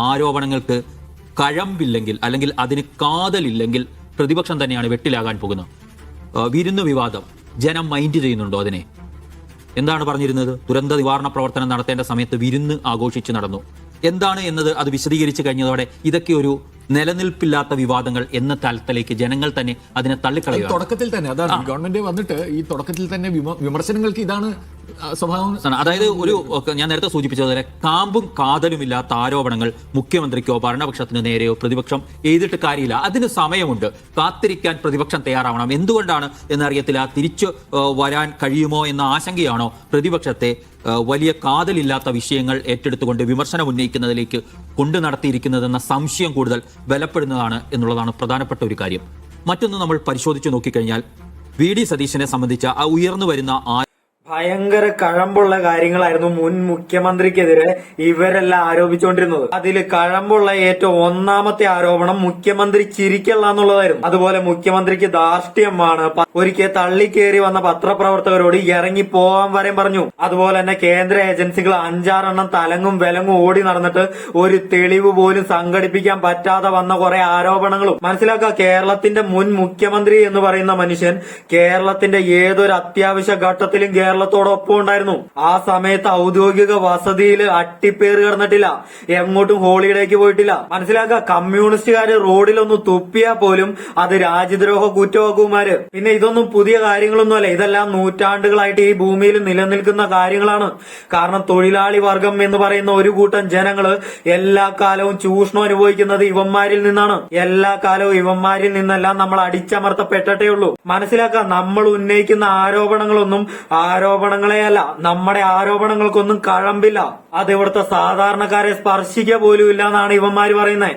ആരോപണങ്ങൾക്ക് കഴമ്പില്ലെങ്കിൽ അല്ലെങ്കിൽ അതിന് കാതലില്ലെങ്കിൽ പ്രതിപക്ഷം തന്നെയാണ് വെട്ടിലാകാൻ പോകുന്നത്. വിരുന്ന് വിവാദം ജനം മൈൻഡ് ചെയ്യുന്നുണ്ടോ? അതിനെ എന്താണ് പറഞ്ഞിരുന്നത്? ദുരന്ത നിവാരണ പ്രവർത്തനം നടത്തേണ്ട സമയത്ത് വിരുന്ന് ആഘോഷിച്ച് നടന്നു. എന്താണ് എന്നത് അത് വിശദീകരിച്ചു കഴിഞ്ഞതോടെ ഇതൊക്കെ ഒരു നിലനിൽപ്പില്ലാത്ത വിവാദങ്ങൾ എന്ന തലത്തിലേക്ക് ജനങ്ങൾ തന്നെ അതിനെ തള്ളിക്കളയുക. തുടക്കത്തിൽ തന്നെ അതാണ് ഗവൺമെന്റ് വന്നിട്ട് ഈ തുടക്കത്തിൽ തന്നെ വിമർശനങ്ങൾക്ക് ഇതാണ് സ്വഭാവം. അതായത് ഞാൻ നേരത്തെ സൂചിപ്പിച്ചതുപോലെ കാമ്പും കാതലുമില്ലാത്ത ആരോപണങ്ങൾ മുഖ്യമന്ത്രിക്കോ ഭരണപക്ഷത്തിന് നേരെയോ പ്രതിപക്ഷം എഴുതിയിട്ട് കാര്യമില്ല. അതിന് സമയമുണ്ട്. കാത്തിരിക്കാൻ പ്രതിപക്ഷം തയ്യാറാവണം. എന്തുകൊണ്ടാണ് എന്നറിയത്തില്ല. തിരിച്ചു വരാൻ കഴിയുമോ എന്ന ആശങ്കയാണോ പ്രതിപക്ഷത്തെ വലിയ കാതലില്ലാത്ത വിഷയങ്ങൾ ഏറ്റെടുത്തുകൊണ്ട് വിമർശനം ഉന്നയിക്കുന്നതിലേക്ക് കൊണ്ടു നടത്തിയിരിക്കുന്നതെന്ന സംശയം കൂടുതൽ ബലപ്പെടുന്നതാണ് എന്നുള്ളതാണ് പ്രധാനപ്പെട്ട ഒരു കാര്യം. മറ്റൊന്ന് നമ്മൾ പരിശോധിച്ചു നോക്കിക്കഴിഞ്ഞാൽ വി.ഡി. സതീശനെ സംബന്ധിച്ച ആ ഉയർന്നു വരുന്ന ഭയങ്കര കഴമ്പുള്ള കാര്യങ്ങളായിരുന്നു മുൻ മുഖ്യമന്ത്രിക്കെതിരെ ഇവരെല്ലാം ആരോപിച്ചുകൊണ്ടിരുന്നത്. അതിൽ കഴമ്പുള്ള ഏറ്റവും ഒന്നാമത്തെ ആരോപണം മുഖ്യമന്ത്രി ചിരിക്കല്ല എന്നുള്ളതായിരുന്നു. അതുപോലെ മുഖ്യമന്ത്രിക്ക് ധാർഷ്ട്യമാണ്. ഒരിക്കൽ തള്ളിക്കേറി വന്ന പത്രപ്രവർത്തകരോട് ഇറങ്ങി പോകാൻ വരെ പറഞ്ഞു. അതുപോലെ തന്നെ കേന്ദ്ര ഏജൻസികൾ 5-6 തലങ്ങും വിലങ്ങും ഓടി നടന്നിട്ട് ഒരു തെളിവ് പോലും സംഘടിപ്പിക്കാൻ പറ്റാതെ വന്ന കുറെ ആരോപണങ്ങളും മനസ്സിലാക്കുക. കേരളത്തിന്റെ മുൻ മുഖ്യമന്ത്രി എന്ന് പറയുന്ന മനുഷ്യൻ കേരളത്തിന്റെ ഏതൊരു അത്യാവശ്യ ഘട്ടത്തിലും കേരളത്തോടൊപ്പം ഉണ്ടായിരുന്നു. ആ സമയത്ത് ഔദ്യോഗിക വസതിയിൽ അട്ടിപ്പേറ് കിടന്നിട്ടില്ല. എങ്ങോട്ടും ഹോളിഡേക്ക് പോയിട്ടില്ല. മനസ്സിലാക്കുക. കമ്മ്യൂണിസ്റ്റുകാര് റോഡിലൊന്ന് തുപ്പിയാൽ പോലും അത് രാജ്യദ്രോഹ കുറ്റവാക്കുമാര്. പിന്നെ ഇതൊന്നും പുതിയ കാര്യങ്ങളൊന്നുമല്ല. ഇതെല്ലാം നൂറ്റാണ്ടുകളായിട്ട് ഈ ഭൂമിയിൽ നിലനിൽക്കുന്ന കാര്യങ്ങളാണ്. കാരണം തൊഴിലാളി വർഗം എന്ന് പറയുന്ന ഒരു കൂട്ടം ജനങ്ങള് എല്ലാ കാലവും ചൂഷണം അനുഭവിക്കുന്നത് ഇവന്മാരിൽ നിന്നാണ്. എല്ലാ കാലവും ഇവന്മാരിൽ നിന്നെല്ലാം നമ്മൾ അടിച്ചമർത്തപ്പെട്ടേ ഉള്ളൂ. മനസ്സിലാക്കുക. നമ്മൾ ഉന്നയിക്കുന്ന ആരോപണങ്ങളൊന്നും ആരോപണങ്ങളെയല്ല. നമ്മുടെ ആരോപണങ്ങൾക്കൊന്നും കഴമ്പില്ല. അത് ഇവിടുത്തെ സാധാരണക്കാരെ സ്പർശിക്കുക പോലും ഇല്ല എന്നാണ് ഇവന്മാര് പറയുന്നത്.